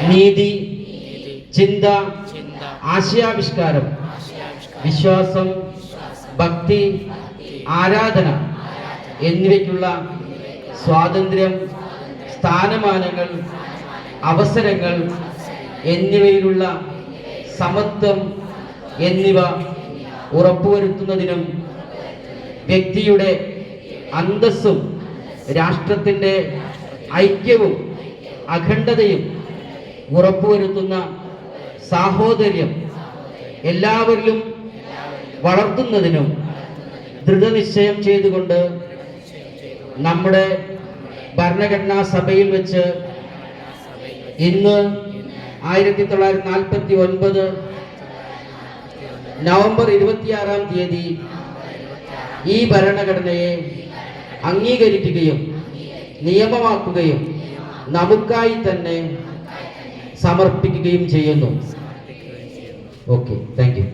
നീതി, ചിന്ത, ആശയാവിഷ്കാരം, വിശ്വാസം, ഭക്തി, ആരാധന എന്നിവയ്ക്കുള്ള സ്വാതന്ത്ര്യം, സ്ഥാനമാനങ്ങൾ, അവസരങ്ങൾ എന്നിവയിലുള്ള സമത്വം എന്നിവ ഉറപ്പുവരുത്തുന്നതിനും വ്യക്തിയുടെ അന്തസ്സും രാഷ്ട്രത്തിൻ്റെ ഐക്യവും അഖണ്ഡതയും ഉറപ്പുവരുത്തുന്ന സാഹോദര്യം എല്ലാവരിലും വളർത്തുന്നതിനും ദൃഢനിശ്ചയം ചെയ്തുകൊണ്ട് നമ്മുടെ ഭരണഘടനാ സഭയിൽ വെച്ച് ഇന്ന് 1949 നവംബർ 26-ാം തീയതി ഈ ഭരണഘടനയെ അംഗീകരിക്കുകയും നിയമമാക്കുകയും നമുക്കായി തന്നെ സമർപ്പിക്കുകയും ചെയ്യുന്നു. Okay, thank you.